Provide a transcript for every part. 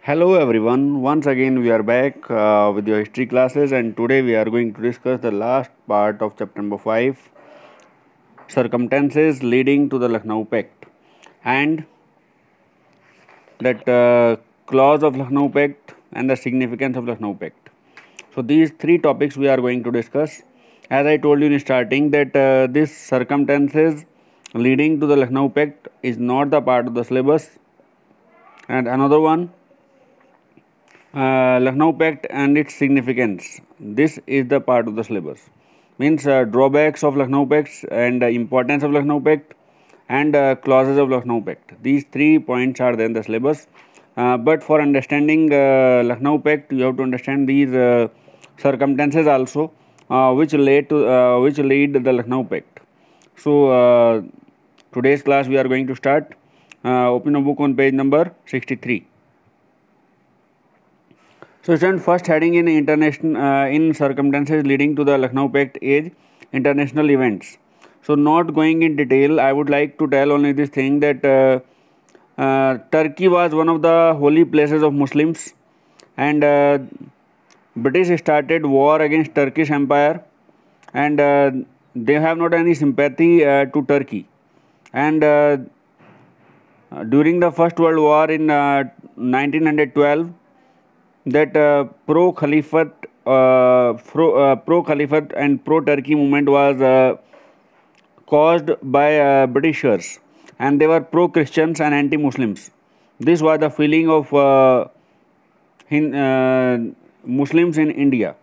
Hello everyone, once again we are back with your history classes, and today we are going to discuss the last part of chapter number 5, circumstances leading to the Lucknow Pact, and that clause of Lucknow Pact and the significance of Lucknow Pact. So these three topics we are going to discuss. As I told you in starting that this circumstances leading to the Lucknow Pact is not the part of the syllabus, and another one, Lucknow Pact and its significance. This is the part of the syllabus. Means drawbacks of Lucknow Pact and importance of Lucknow Pact and clauses of Lucknow Pact. These 3 points are there in the syllabus. But for understanding Lucknow Pact, you have to understand these circumstances also, which lead the Lucknow Pact. So today's class we are going to start. Open a book on page number 63. So, student, first heading in in circumstances leading to the Lucknow Pact is international events. So, not going in detail, I would like to tell only this thing that Turkey was one of the holy places of Muslims, and British started war against Turkish Empire, and they have not any sympathy to Turkey. And during the First World War in 1912, that pro Caliphate and pro Turkey movement was caused by Britishers, and they were pro Christians and anti Muslims. This was the feeling of Muslims in India.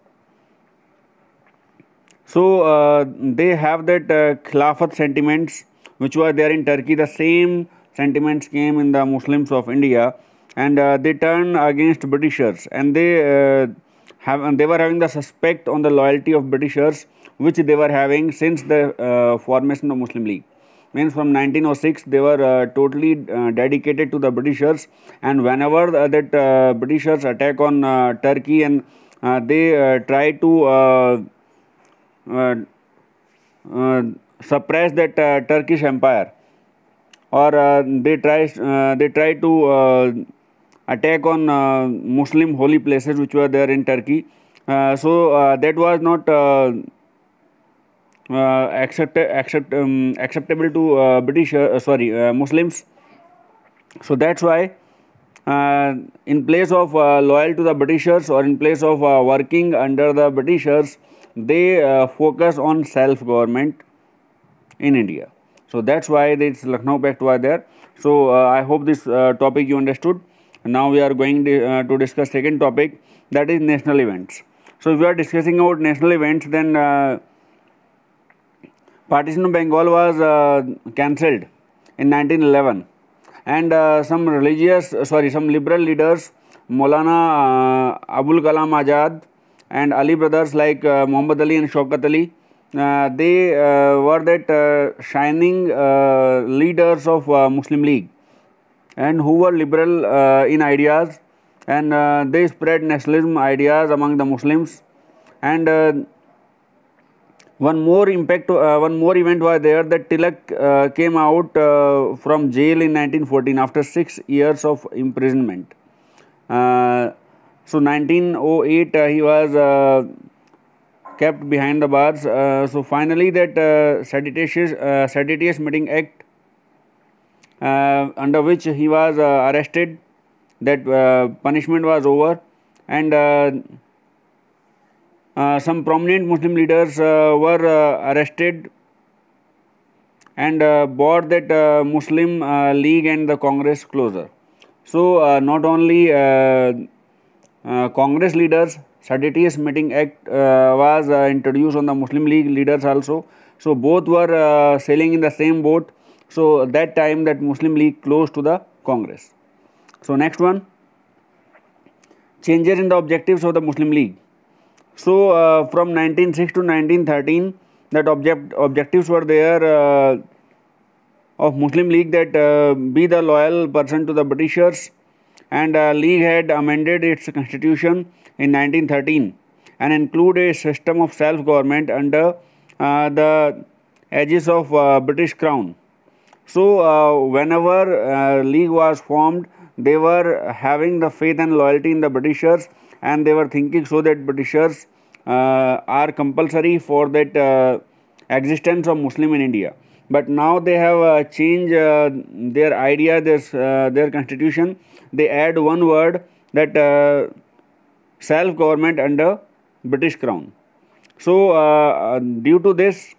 So they have that Khilafat sentiments which were there in Turkey. The same sentiments came in the Muslims of India, and they turned against Britishers, and they were having the suspect on the loyalty of Britishers, which they were having since the formation of Muslim League. Means from 1906 they were totally dedicated to the Britishers, and whenever that Britishers attack on Turkey, and they try to suppress that Turkish Empire, or they try to attack on Muslim holy places which were there in Turkey. So that was not acceptable to Muslims. So that's why in place of loyal to the Britishers, or in place of working under the Britishers, they focus on self-government in India. So that's why this Lucknow Pact was there. So I hope this topic you understood. Now we are going to discuss second topic, that is national events. So if we are discussing about national events, then partition of Bengal was cancelled in 1911, and some liberal leaders, Maulana Abul Kalam Azad and Ali brothers like Muhammad Ali and Shaukat Ali, they were that shining leaders of Muslim League, and who were liberal in ideas, and they spread nationalism ideas among the Muslims. And one more event was there, that Tilak came out from jail in 1914 after 6 years of imprisonment. So 1908 he was kept behind the bars. So finally that Seditious Meeting Act, under which he was arrested, that punishment was over, and some prominent Muslim leaders were arrested, and brought that Muslim League and the Congress closer. So not only Congress leaders, Seditious Meeting Act was introduced on the Muslim League leaders also. So both were sailing in the same boat. So that time that Muslim League close to the Congress. So next one, changes in the objectives of the Muslim League. So from 1906 to 1913, that objectives were there of Muslim League, that be the loyal person to the Britishers, and League had amended its constitution in 1913 and include a system of self-government under the aegis of British Crown. So whenever League was formed, they were having the faith and loyalty in the Britishers, and they were thinking so that Britishers are compulsory for that existence of Muslim in India. But now they have changed their idea, their constitution. They add one word, that self-government under British Crown. So due to this,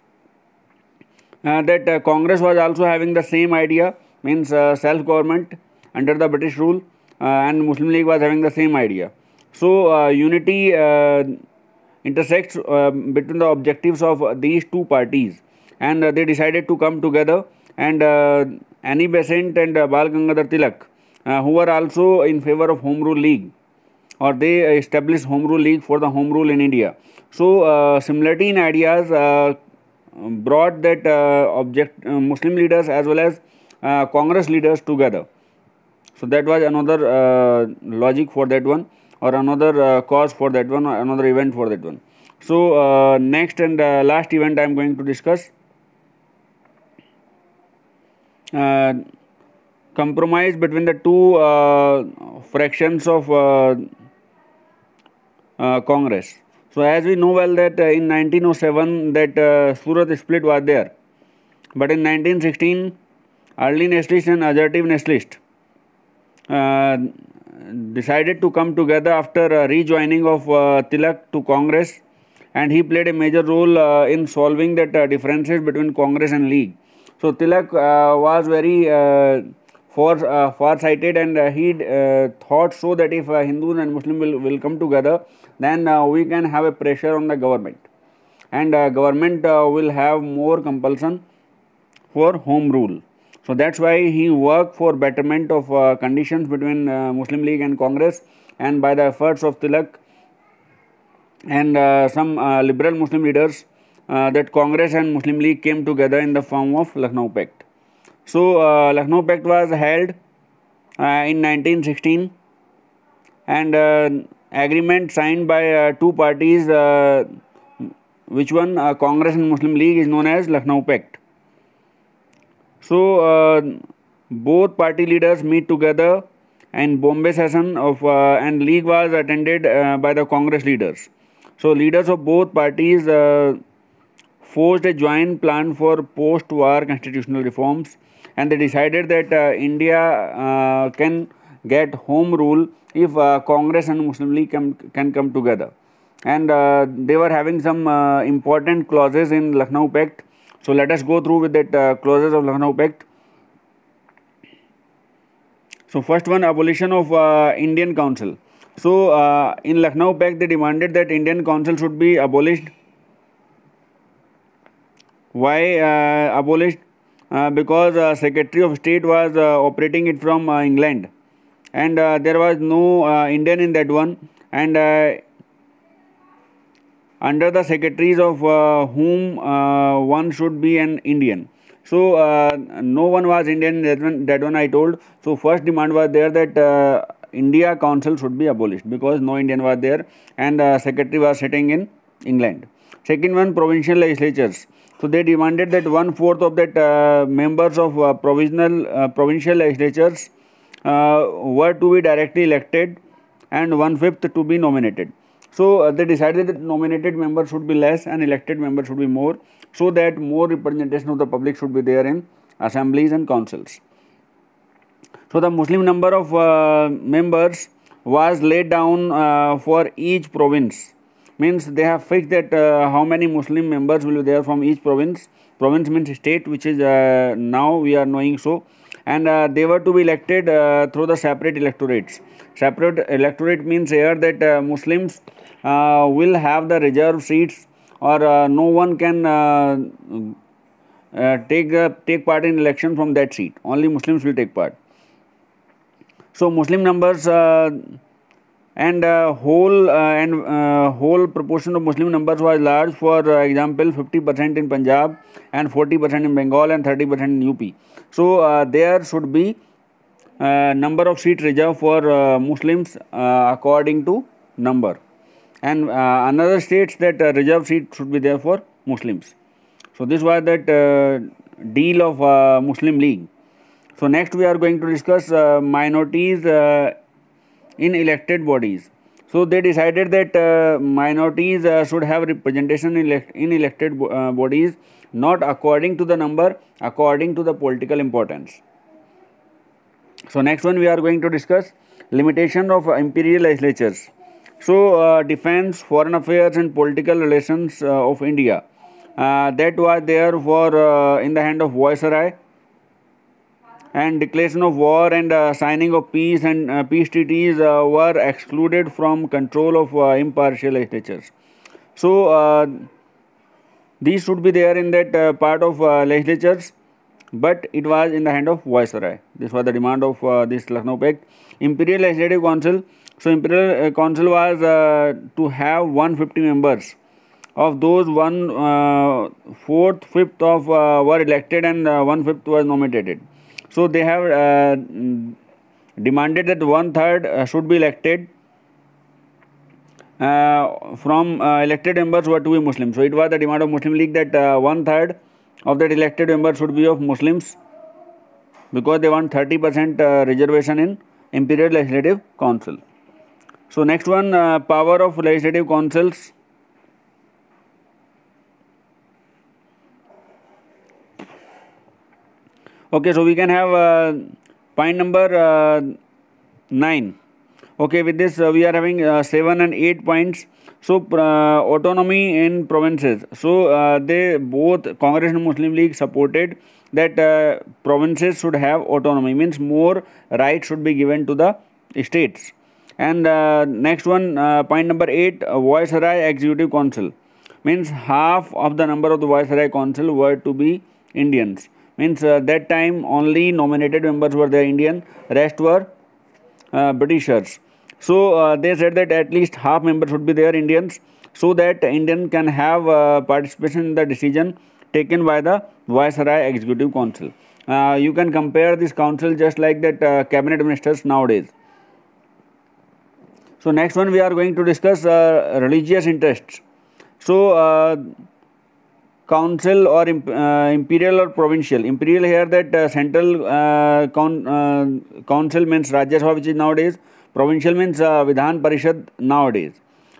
that Congress was also having the same idea, means self-government under the British rule, and Muslim League was having the same idea. So unity intersects between the objectives of these two parties, and they decided to come together. And Annie Besant and Bal Gangadhar Tilak, who were also in favor of Home Rule League, or they established Home Rule League for the Home Rule in India. So similarity in ideas brought that Muslim leaders as well as Congress leaders together. So that was another logic for that one, or another cause for that one, or another event for that one. So next and last event I am going to discuss, compromise between the two fractions of Congress. So as we know well that in 1907 that Surat split was there, but in 1916 early nationalists and assertive nationalists decided to come together after rejoining of Tilak to Congress, and he played a major role in solving that differences between Congress and League. So Tilak was very far-sighted, and he thought so that if Hindus and Muslims will come together, then we can have a pressure on the government, and government will have more compulsion for home rule. So that's why he worked for betterment of conditions between Muslim League and Congress, and by the efforts of Tilak and some liberal Muslim leaders, that Congress and Muslim League came together in the form of Lucknow Pact. So Lucknow Pact was held in 1916, and agreement signed by two parties, which one, Congress and Muslim League, is known as Lucknow Pact. So both party leaders meet together in Bombay session of and League was attended by the Congress leaders. So leaders of both parties forged a joint plan for post-war constitutional reforms, and they decided that India can get home rule if Congress and Muslim League can come together. And they were having some important clauses in Lucknow Pact. So let us go through with that clauses of Lucknow Pact. So first one, abolition of Indian Council. So in Lucknow Pact they demanded that Indian Council should be abolished. Why abolished? Because Secretary of State was operating it from England, and there was no Indian in that one, and under the secretaries of whom one should be an Indian. So no one was Indian in that one I told. So first demand was there that India Council should be abolished, because no Indian was there, and secretary was sitting in England. Second one, provincial legislatures. So they demanded that 1/4 of that members of provincial legislatures were to be directly elected, and 1/5 to be nominated. So they decided that nominated members should be less and elected members should be more, so that more representation of the public should be there in assemblies and councils. So the Muslim number of members was laid down for each province. Means they have fixed that how many Muslim members will be there from each province. Province means state, which is now we are knowing so. And they were to be elected through the separate electorates. Separate electorate means here that Muslims will have the reserve seats, or no one can take part in election from that seat. Only Muslims will take part. So Muslim numbers and whole proportion of Muslim numbers was large. For example, 50% in Punjab, and 40% in Bengal, and 30% in UP. So there should be number of seats reserved for Muslims according to number, and another states that reserved seat should be there for Muslims. So this was that deal of Muslim League. So next we are going to discuss minorities in elected bodies. So they decided that minorities should have representation in elected bodies, not according to the number, according to the political importance. So next one we are going to discuss limitation of imperial legislatures. So defense, foreign affairs and political relations of India, that was there for in the hand of Viceroy, and declaration of war and signing of peace and peace treaties were excluded from control of impartial legislatures. So these should be there in that part of legislatures, but it was in the hand of Viceroy. This was the demand of this Lucknow Pact. Imperial Legislative Council. So Imperial Council was to have 150 members. Of those, 1/4, 5th of were elected and 1/5 was nominated. So they have demanded that 1/3 should be elected from elected members were to be Muslims. So it was the demand of Muslim League that 1/3 of that elected members should be of Muslims, because they want 30% reservation in Imperial Legislative Council. So next one, power of legislative councils. Okay, so we can have point number 9. Okay, with this we are having 7 and 8 points. So autonomy in provinces. So they both Congress and Muslim League supported that provinces should have autonomy, means more rights should be given to the states. And next one, point number 8, Viceroy Executive Council, means half of the number of the Viceroy Council were to be Indians. Means that time only nominated members were there Indian, rest were Britishers. So they said that at least half members should be there Indians, so that Indian can have participation in the decision taken by the Viceroy Executive Council. You can compare this council just like that cabinet ministers nowadays. So next one we are going to discuss religious interests. So council or imperial or provincial. Imperial here that central council means Rajya Sabha, which is nowadays. Provincial means Vidhan Parishad nowadays.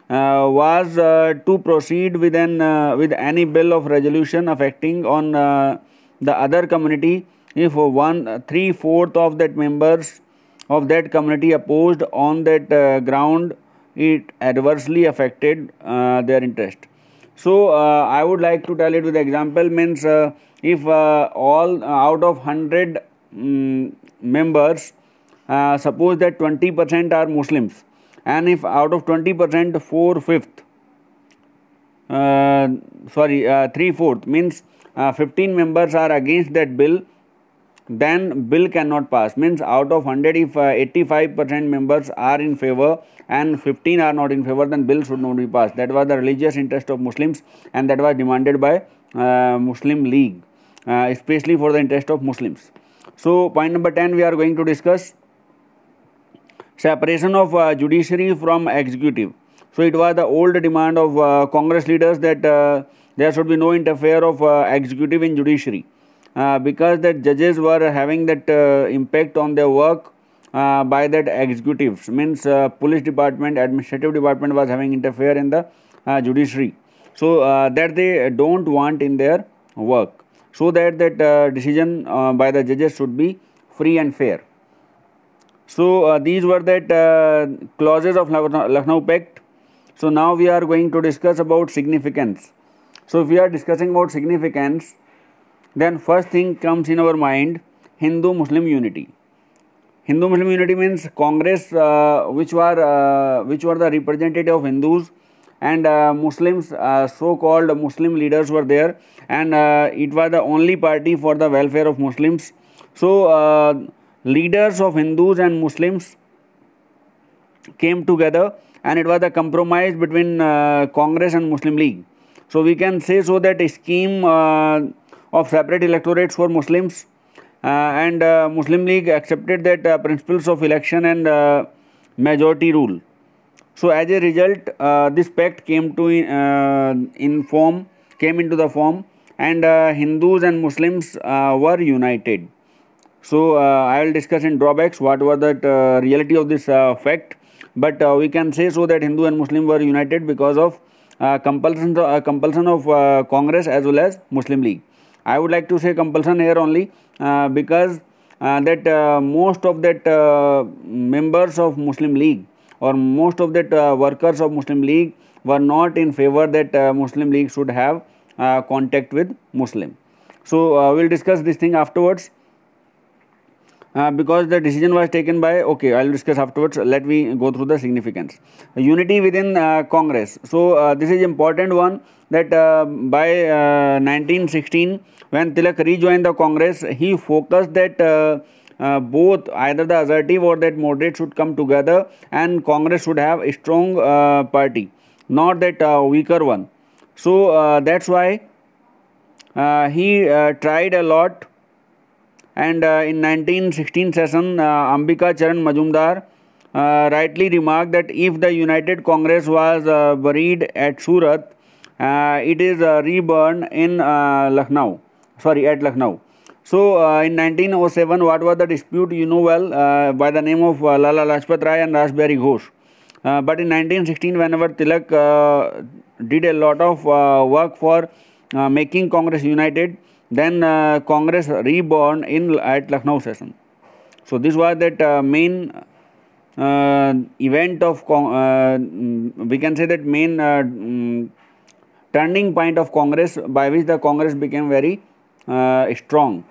Was to proceed with any bill of resolution affecting on the other community if 1/3/4 of that members of that community opposed on that ground, it adversely affected their interest. So I would like to tell it with example, means if all out of 100 members, suppose that 20% are Muslims, and if out of 20% 4/5 3/4 means 15 members are against that bill, then bill cannot pass. Means out of 100, if 85% members are in favor and 15 are not in favor, then bill should not be passed. That was the religious interest of Muslims, and that was demanded by Muslim League, especially for the interest of Muslims. So point number 10 we are going to discuss separation of judiciary from executive. So it was the old demand of Congress leaders that there should be no interfere of executive in judiciary. Because that judges were having that impact on their work by that executives, means police department, administrative department was having interfere in the judiciary. So that they don't want in their work, so that decision by the judges should be free and fair. So these were that clauses of Lucknow Pact. So now we are going to discuss about significance. So if we are discussing about significance, then first thing comes in our mind, Hindu-Muslim unity. Hindu-Muslim unity means Congress, which were the representative of Hindus, and Muslims, so-called Muslim leaders were there, and it was the only party for the welfare of Muslims. So leaders of Hindus and Muslims came together, and it was a compromise between Congress and Muslim League. So we can say so that a scheme of separate electorates for Muslims, and Muslim League accepted that principles of election and majority rule. So as a result, this pact came to came into the form, and Hindus and Muslims were united. So I will discuss in drawbacks what were the reality of this fact. But we can say so that Hindu and Muslim were united because of compulsion of Congress as well as Muslim League. I would like to say compulsion here only because that most of that members of Muslim League or most of that workers of Muslim League were not in favor that Muslim League should have contact with Muslim. So we will discuss this thing afterwards. Because the decision was taken by, okay, I will discuss afterwards. Let me go through the significance. Unity within Congress. So this is important one, that by 1916 when Tilak rejoined the Congress, he focused that both either the assertive or that moderate should come together and Congress should have a strong party, not that weaker one. So that's why he tried a lot. And in 1916 session, Ambika Charan Majumdar rightly remarked that if the United Congress was buried at Surat, it is reborn in Lucknow. Sorry, at Lucknow. So in 1907, what was the dispute? You know well, by the name of Lala Lajpat Rai and Rashbihari Ghosh. But in 1916, whenever Tilak did a lot of work for making Congress united, then Congress reborn in at Lucknow session. So this was that main event of we can say that main turning point of Congress, by which the Congress became very strong.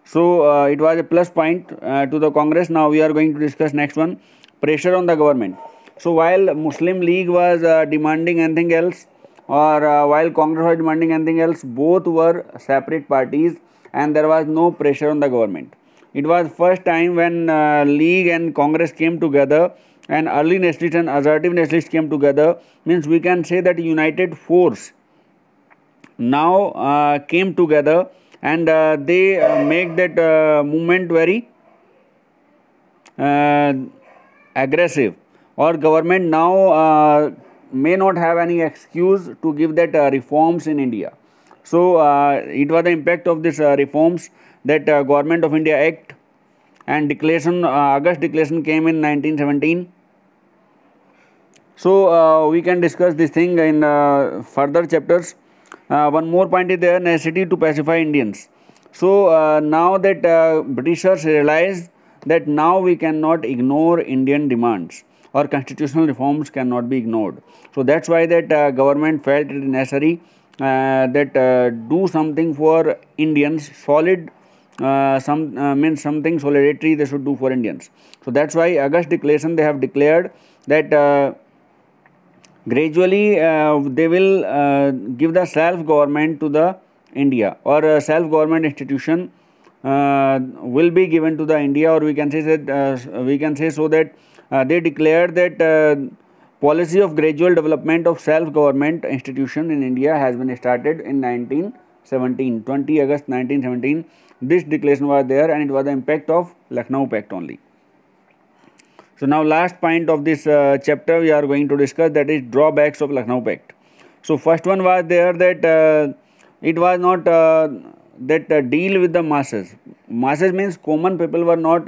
So it was a plus point to the Congress. Now we are going to discuss next one, pressure on the government. So while Muslim League was demanding anything else, or while Congress was demanding anything else, both were separate parties and there was no pressure on the government. It was first time when League and Congress came together and early nationalists and assertive nationalists came together, means we can say that united force now came together and they make that movement very aggressive, or government now may not have any excuse to give that reforms in India. So it was the impact of this reforms, that Government of India Act and declaration, August declaration came in 1917. So we can discuss this thing in further chapters. One more point is there, necessity to pacify Indians. So now that Britishers realized that now we cannot ignore Indian demands, or constitutional reforms cannot be ignored. So that's why that government felt it necessary that do something for Indians, solid, means something solidarity they should do for Indians. So that's why August declaration they have declared that gradually they will give the self-government to the India, or self-government institution will be given to the India, or we can say that we can say so that they declared that policy of gradual development of self-government institution in India has been started in 1917, 20 August 1917. This declaration was there and it was the impact of Lucknow Pact only. So now last point of this chapter we are going to discuss, that is drawbacks of Lucknow Pact. So first one was there that it was not that deal with the masses. Masses means common people were not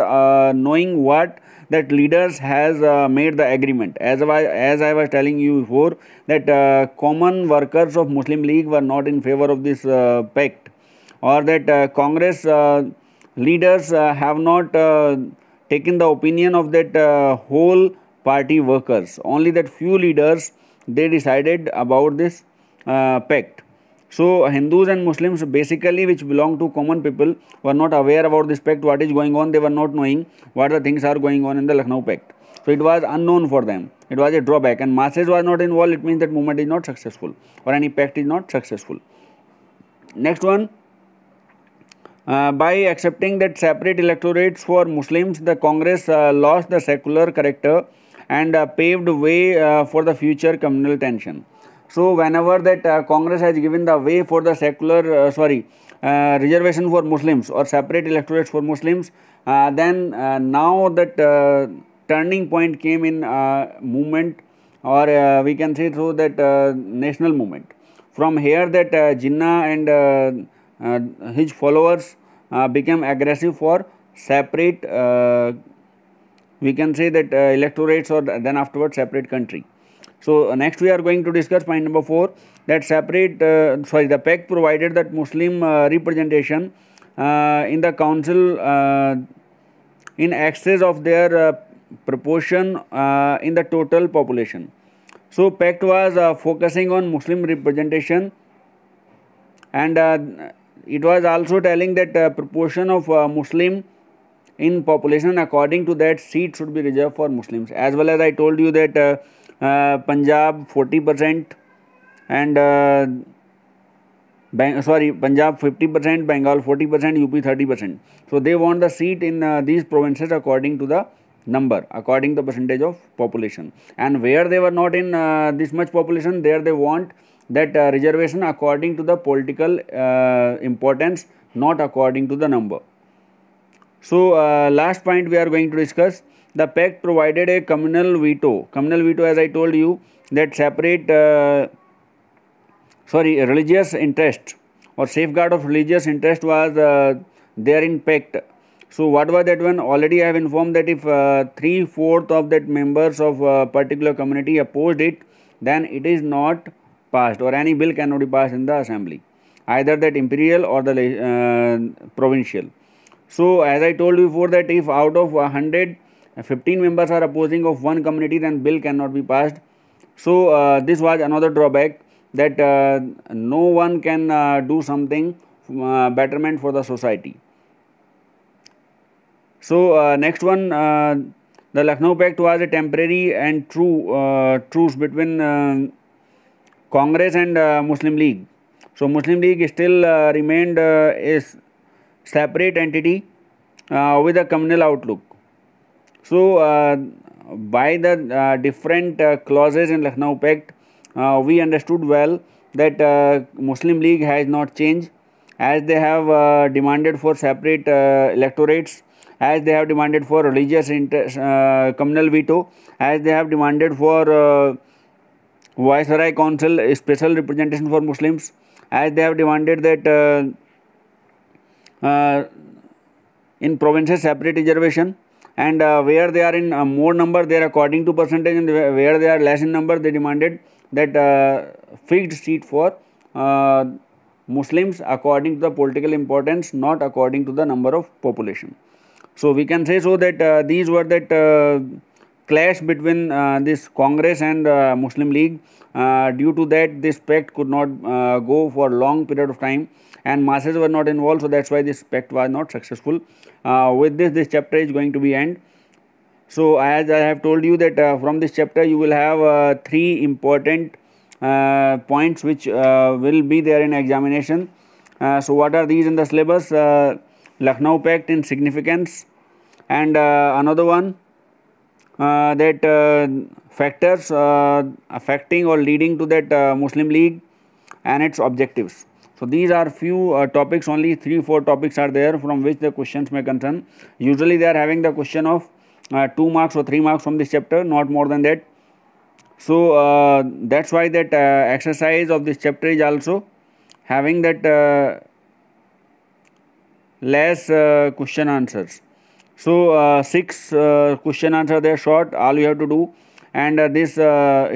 knowing what that leaders has made the agreement. As I was telling you before, that common workers of Muslim League were not in favor of this pact, or that Congress leaders have not taken the opinion of that whole party workers. Only that few leaders they decided about this pact. So Hindus and Muslims basically, which belong to common people, were not aware about this pact, what is going on. They were not knowing what the things are going on in the Lucknow Pact. So it was unknown for them. It was a drawback, and masses was not involved. It means that movement is not successful, or any pact is not successful. Next one, by accepting that separate electorates for Muslims, the Congress lost the secular character and paved way for the future communal tension. So whenever that Congress has given the way for the secular, reservation for Muslims or separate electorates for Muslims, then now that turning point came in movement, or we can say so that national movement. From here that Jinnah and his followers became aggressive for separate, we can say that electorates, or then afterwards separate country. So next we are going to discuss point number 4, that separate, the pact provided that Muslim representation in the council in excess of their proportion in the total population. So pact was focusing on Muslim representation, and it was also telling that proportion of Muslim in population, according to that seat should be reserved for Muslims. As well as I told you that Punjab 40% and Punjab 50%, Bengal 40%, UP 30%. So they want the seat in these provinces according to the number, according to the percentage of population. And where they were not in this much population, there they want that reservation according to the political importance, not according to the number. So last point we are going to discuss, the pact provided a communal veto. Communal veto, as I told you, that separate religious interest or safeguard of religious interest was there in pact. So what was that one? Already I have informed that if 3/4 of that members of a particular community opposed it, then it is not passed, or any bill cannot be passed in the assembly, either that imperial or the provincial. So as I told you before, that if out of 100, 15 members are opposing of one community, then bill cannot be passed. So this was another drawback, that no one can do something betterment for the society. So next one, the Lucknow Pact was a temporary and true truce between Congress and Muslim League. So Muslim League still remained a separate entity with a communal outlook. So by the different clauses in Lucknow Pact, we understood well that Muslim League has not changed, as they have demanded for separate electorates, as they have demanded for religious communal veto, as they have demanded for Viceroy Council special representation for Muslims, as they have demanded that in provinces separate reservation, and where they are in more number, they are according to percentage, and where they are less in number, they demanded that fixed seat for Muslims according to the political importance, not according to the number of population. So we can say so that these were that clash between this Congress and Muslim League. Due to that, this pact could not go for long period of time, and masses were not involved, so that's why this pact was not successful. With this chapter is going to be end. So as I have told you that from this chapter you will have 3 important points which will be there in examination. So what are these in the syllabus? Lucknow Pact in significance, and another one that factors affecting or leading to that Muslim League and its objectives. So these are few topics, only 3-4 topics are there from which the questions may concern. Usually they are having the question of 2 marks or 3 marks from this chapter, not more than that. So that's why that exercise of this chapter is also having that less question answers. So 6 question answer, they are short, all you have to do, and this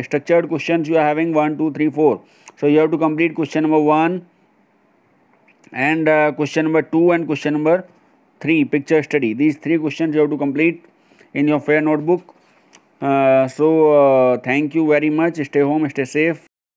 structured questions you are having 1, 2, 3, 4. So you have to complete question number 1 and question number 2 and question number 3, picture study. These 3 questions you have to complete in your fair notebook. So thank you very much. Stay home, stay safe.